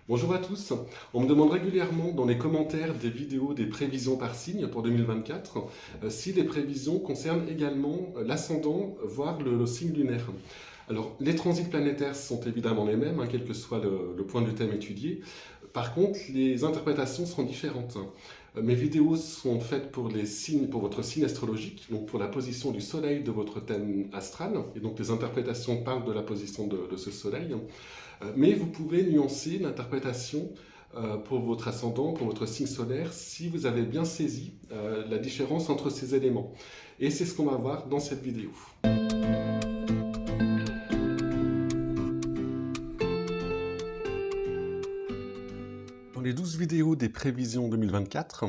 Bonjour à tous. On me demande régulièrement dans les commentaires des vidéos des prévisions par signe pour 2024 si les prévisions concernent également l'ascendant, voire le signe lunaire. Alors, les transits planétaires sont évidemment les mêmes, quel que soit le point du thème étudié. Par contre, les interprétations seront différentes. Mes vidéos sont faites pour les signes, pour votre signe astrologique, donc pour la position du soleil de votre thème astral, et donc les interprétations parlent de la position de ce soleil. Mais vous pouvez nuancer l'interprétation pour votre ascendant, pour votre signe solaire, si vous avez bien saisi la différence entre ces éléments. Et c'est ce qu'on va voir dans cette vidéo. Dans les 12 vidéos des prévisions 2024,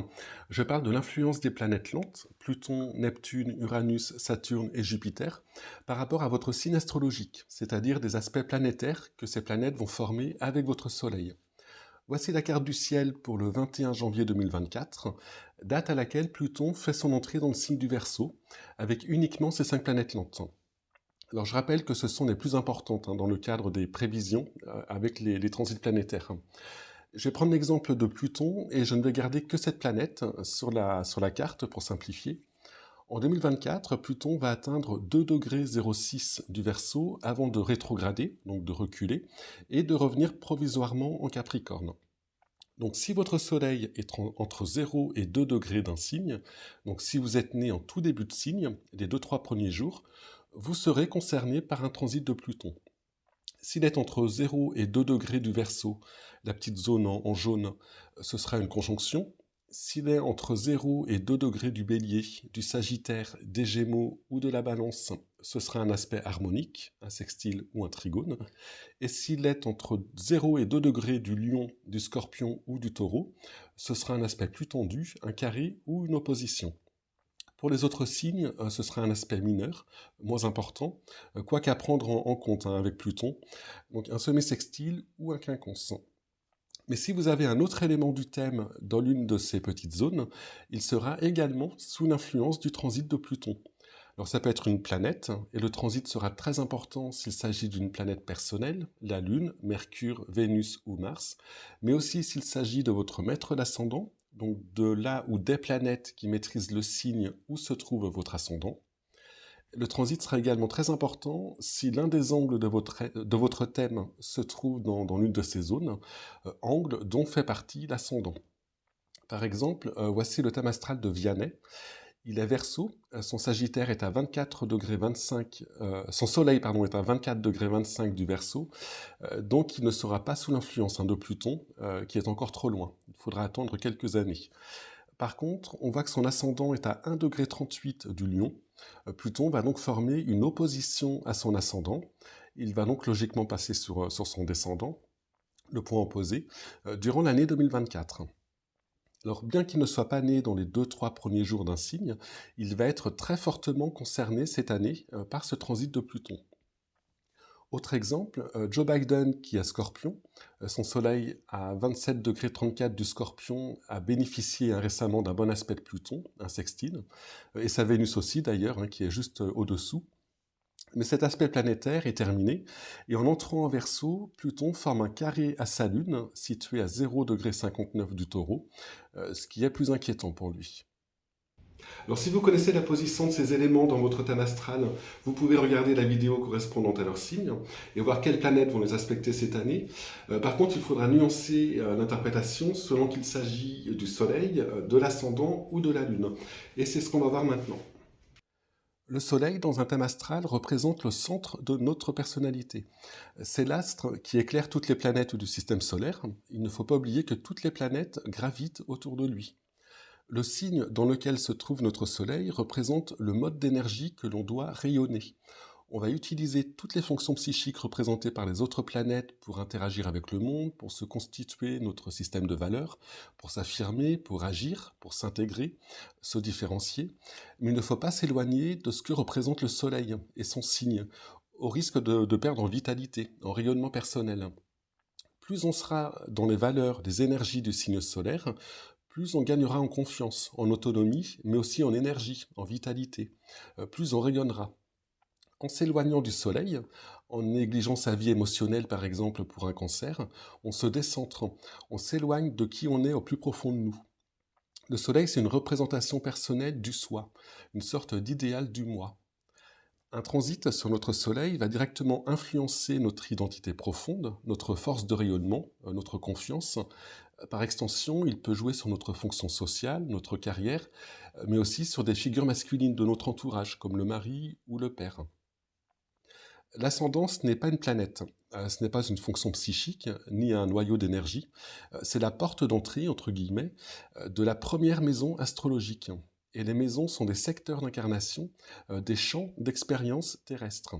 je parle de l'influence des planètes lentes, Pluton, Neptune, Uranus, Saturne et Jupiter, par rapport à votre signe astrologique, c'est-à-dire des aspects planétaires que ces planètes vont former avec votre Soleil. Voici la carte du ciel pour le 21 janvier 2024, date à laquelle Pluton fait son entrée dans le signe du Verseau, avec uniquement ces 5 planètes lentes. Alors je rappelle que ce sont les plus importantes dans le cadre des prévisions avec les transits planétaires. Je vais prendre l'exemple de Pluton et je ne vais garder que cette planète sur la carte pour simplifier. En 2024, Pluton va atteindre 2 degrés 06 du Verseau avant de rétrograder, donc de reculer, et de revenir provisoirement en Capricorne. Donc si votre Soleil est entre 0 et 2 degrés d'un signe, donc si vous êtes né en tout début de signe, les 2-3 premiers jours, vous serez concerné par un transit de Pluton. S'il est entre 0 et 2 degrés du Verseau, la petite zone en jaune, ce sera une conjonction. S'il est entre 0 et 2 degrés du Bélier, du Sagittaire, des Gémeaux ou de la Balance, ce sera un aspect harmonique, un sextile ou un trigone. Et s'il est entre 0 et 2 degrés du Lion, du Scorpion ou du Taureau, ce sera un aspect plus tendu, un carré ou une opposition. Pour les autres signes, ce sera un aspect mineur, moins important, quoi qu'à prendre en compte avec Pluton, donc un semi-sextile ou un quinconce. Mais si vous avez un autre élément du thème dans l'une de ces petites zones, il sera également sous l'influence du transit de Pluton. Alors ça peut être une planète, et le transit sera très important s'il s'agit d'une planète personnelle, la Lune, Mercure, Vénus ou Mars, mais aussi s'il s'agit de votre maître d'ascendant, donc de là ou des planètes qui maîtrisent le signe où se trouve votre ascendant. Le transit sera également très important si l'un des angles de votre thème se trouve dans l'une de ces zones, angle dont fait partie l'ascendant. Par exemple, voici le thème astral de Vianney. Il est Verseau, son Sagittaire est à 24 degrés 25, son Soleil pardon, est à 24 degrés 25 du Verseau, donc il ne sera pas sous l'influence de Pluton, qui est encore trop loin. Il faudra attendre quelques années. Par contre, on voit que son ascendant est à 1 degré 38 du Lion. Pluton va donc former une opposition à son ascendant. Il va donc logiquement passer sur son descendant, le point opposé, durant l'année 2024. Alors, bien qu'il ne soit pas né dans les 2-3 premiers jours d'un signe, il va être très fortement concerné cette année par ce transit de Pluton. Autre exemple, Joe Biden qui a Scorpion, son soleil à 27 degrés 34 du Scorpion a bénéficié récemment d'un bon aspect de Pluton, un sextile, et sa Vénus aussi d'ailleurs, qui est juste au-dessous. Mais cet aspect planétaire est terminé, et en entrant en Verseau, Pluton forme un carré à sa Lune, situé à 0 degré 59 du Taureau, ce qui est plus inquiétant pour lui. Alors si vous connaissez la position de ces éléments dans votre thème astral, vous pouvez regarder la vidéo correspondante à leur signe et voir quelles planètes vont les aspecter cette année. Par contre, il faudra nuancer l'interprétation selon qu'il s'agit du Soleil, de l'ascendant ou de la Lune. Et c'est ce qu'on va voir maintenant. Le Soleil, dans un thème astral, représente le centre de notre personnalité. C'est l'astre qui éclaire toutes les planètes du système solaire. Il ne faut pas oublier que toutes les planètes gravitent autour de lui. Le signe dans lequel se trouve notre Soleil représente le mode d'énergie que l'on doit rayonner. On va utiliser toutes les fonctions psychiques représentées par les autres planètes pour interagir avec le monde, pour se constituer notre système de valeurs, pour s'affirmer, pour agir, pour s'intégrer, se différencier. Mais il ne faut pas s'éloigner de ce que représente le Soleil et son signe, au risque de perdre en vitalité, en rayonnement personnel. Plus on sera dans les valeurs, des énergies du signe solaire, plus on gagnera en confiance, en autonomie, mais aussi en énergie, en vitalité. Plus on rayonnera. En s'éloignant du Soleil, En négligeant sa vie émotionnelle, par exemple, pour un cancer, on se décentre, on s'éloigne de qui on est au plus profond de nous. Le soleil, c'est une représentation personnelle du soi, une sorte d'idéal du moi. Un transit sur notre soleil va directement influencer notre identité profonde, notre force de rayonnement, notre confiance. Par extension, il peut jouer sur notre fonction sociale, notre carrière, mais aussi sur des figures masculines de notre entourage, comme le mari ou le père. L'ascendance n'est pas une planète, ce n'est pas une fonction psychique, ni un noyau d'énergie, c'est la porte d'entrée, entre guillemets, de la première maison astrologique. Et les maisons sont des secteurs d'incarnation, des champs d'expérience terrestre.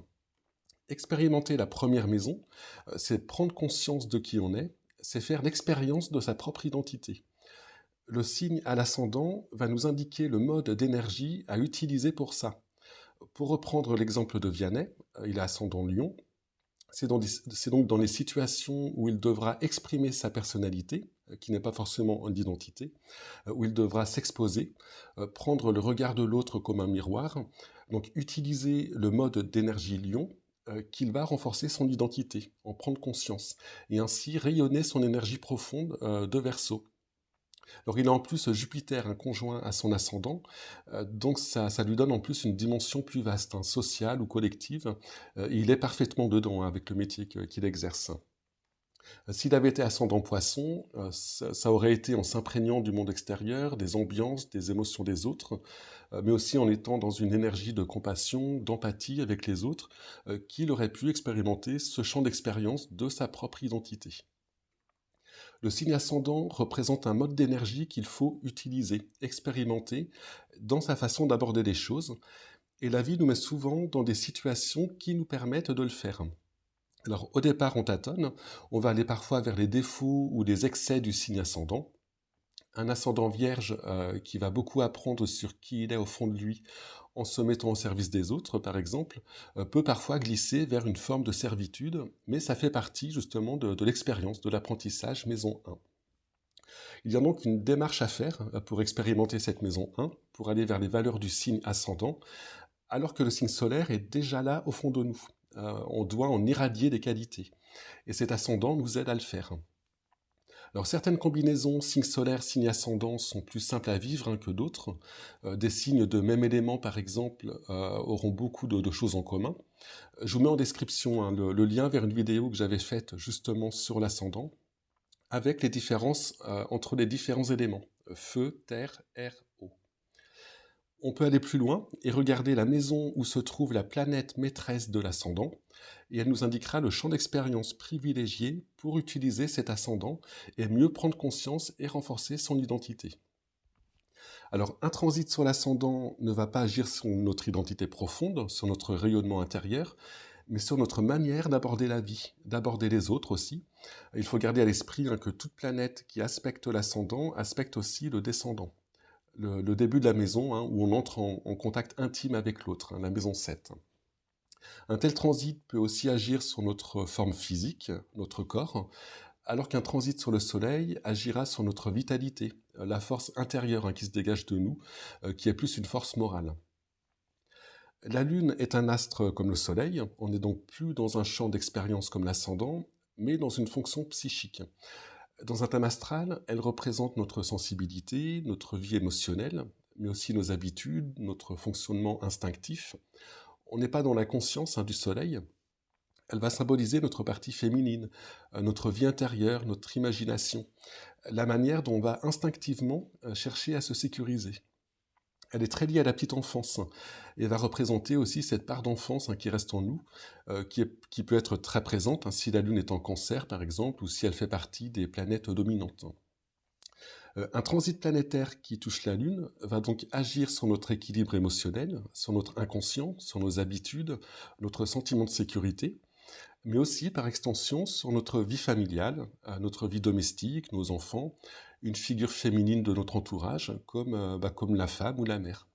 Expérimenter la première maison, c'est prendre conscience de qui on est, c'est faire l'expérience de sa propre identité. Le signe à l'ascendant va nous indiquer le mode d'énergie à utiliser pour ça. Pour reprendre l'exemple de Vianney, il a ascendant Lion, c'est donc dans les situations où il devra exprimer sa personnalité, qui n'est pas forcément une identité, où il devra s'exposer, prendre le regard de l'autre comme un miroir, donc utiliser le mode d'énergie Lion, qu'il va renforcer son identité, en prendre conscience, et ainsi rayonner son énergie profonde de Verseau. Alors il a en plus Jupiter, un conjoint à son ascendant, donc ça lui donne en plus une dimension plus vaste, hein, sociale ou collective. Et il est parfaitement dedans, hein, avec le métier qu'il exerce. S'il avait été ascendant Poisson, ça aurait été en s'imprégnant du monde extérieur, des ambiances, des émotions des autres, mais aussi en étant dans une énergie de compassion, d'empathie avec les autres, qu'il aurait pu expérimenter ce champ d'expérience de sa propre identité. Le signe ascendant représente un mode d'énergie qu'il faut utiliser, expérimenter dans sa façon d'aborder les choses, et la vie nous met souvent dans des situations qui nous permettent de le faire. Alors au départ on tâtonne, on va aller parfois vers les défauts ou les excès du signe ascendant. Un ascendant vierge qui va beaucoup apprendre sur qui il est au fond de lui en se mettant au service des autres, par exemple, peut parfois glisser vers une forme de servitude, mais ça fait partie justement de l'expérience, de l'apprentissage maison 1. Il y a donc une démarche à faire pour expérimenter cette maison 1, pour aller vers les valeurs du signe ascendant, alors que le signe solaire est déjà là au fond de nous. On doit en irradier des qualités. Et cet ascendant nous aide à le faire. Alors certaines combinaisons signe solaire, signe ascendant sont plus simples à vivre, hein, que d'autres. Des signes de même élément, par exemple, auront beaucoup de choses en commun. Je vous mets en description, hein, le lien vers une vidéo que j'avais faite justement sur l'ascendant, avec les différences entre les différents éléments, feu, terre, air, eau. On peut aller plus loin et regarder la maison où se trouve la planète maîtresse de l'ascendant, et elle nous indiquera le champ d'expérience privilégié pour utiliser cet ascendant et mieux prendre conscience et renforcer son identité. Alors, un transit sur l'ascendant ne va pas agir sur notre identité profonde, sur notre rayonnement intérieur, mais sur notre manière d'aborder la vie, d'aborder les autres aussi. Il faut garder à l'esprit, hein, que toute planète qui aspecte l'ascendant aspecte aussi le descendant. Le début de la maison, hein, où on entre en contact intime avec l'autre, hein, la maison 7. Un tel transit peut aussi agir sur notre forme physique, notre corps, alors qu'un transit sur le Soleil agira sur notre vitalité, la force intérieure, hein, qui se dégage de nous, qui est plus une force morale. La Lune est un astre comme le Soleil, on n'est donc plus dans un champ d'expérience comme l'ascendant, mais dans une fonction psychique. Dans un thème astral, elle représente notre sensibilité, notre vie émotionnelle, mais aussi nos habitudes, notre fonctionnement instinctif. On n'est pas dans la conscience, hein, du Soleil. Elle va symboliser notre partie féminine, notre vie intérieure, notre imagination, la manière dont on va instinctivement chercher à se sécuriser. Elle est très liée à la petite enfance, hein, et va représenter aussi cette part d'enfance, hein, qui reste en nous, qui peut être très présente, hein, si la Lune est en Cancer par exemple, ou si elle fait partie des planètes dominantes. Un transit planétaire qui touche la Lune va donc agir sur notre équilibre émotionnel, sur notre inconscient, sur nos habitudes, notre sentiment de sécurité, mais aussi par extension sur notre vie familiale, notre vie domestique, nos enfants, une figure féminine de notre entourage, comme la femme ou la mère.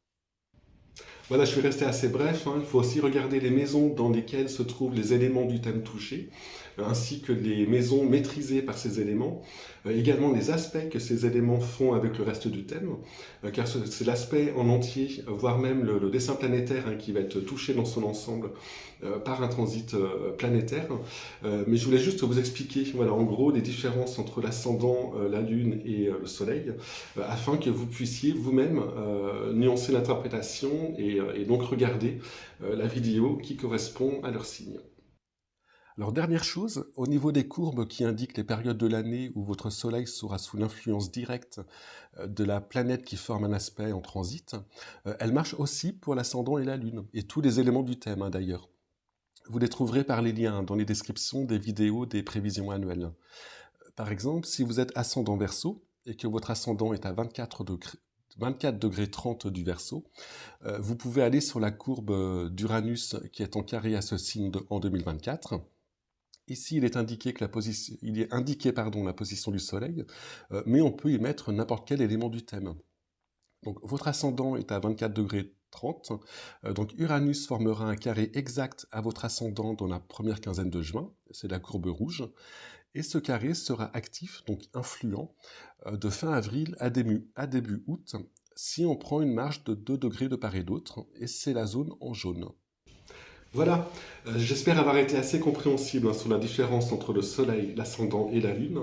Voilà, je vais rester assez bref, hein. Il faut aussi regarder les maisons dans lesquelles se trouvent les éléments du thème touché, ainsi que les maisons maîtrisées par ces éléments, également les aspects que ces éléments font avec le reste du thème, car c'est l'aspect en entier, voire même le dessin planétaire, hein, qui va être touché dans son ensemble par un transit planétaire. Mais je voulais juste vous expliquer, voilà, en gros, les différences entre l'ascendant, la Lune et le Soleil, afin que vous puissiez vous-même nuancer l'interprétation et donc regarder la vidéo qui correspond à leur signe. Alors dernière chose, au niveau des courbes qui indiquent les périodes de l'année où votre Soleil sera sous l'influence directe de la planète qui forme un aspect en transit, elles marchent aussi pour l'ascendant et la Lune, et tous les éléments du thème, hein, d'ailleurs. Vous les trouverez par les liens dans les descriptions des vidéos des prévisions annuelles. Par exemple, si vous êtes ascendant Verseau et que votre ascendant est à 24 degrés 30 du Verseau, vous pouvez aller sur la courbe d'Uranus qui est en carré à ce signe en 2024. Ici, il est indiqué, la position du Soleil, mais on peut y mettre n'importe quel élément du thème. Donc, votre ascendant est à 24 degrés 30, donc Uranus formera un carré exact à votre ascendant dans la première quinzaine de juin, c'est la courbe rouge, et ce carré sera actif, donc influent, de fin avril à début août, si on prend une marge de 2 degrés de part et d'autre, et c'est la zone en jaune. Voilà, j'espère avoir été assez compréhensible, hein, sur la différence entre le Soleil, l'ascendant et la Lune.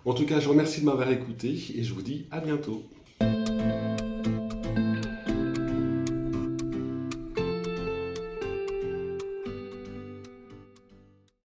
En tout cas, je vous remercie de m'avoir écouté et je vous dis à bientôt.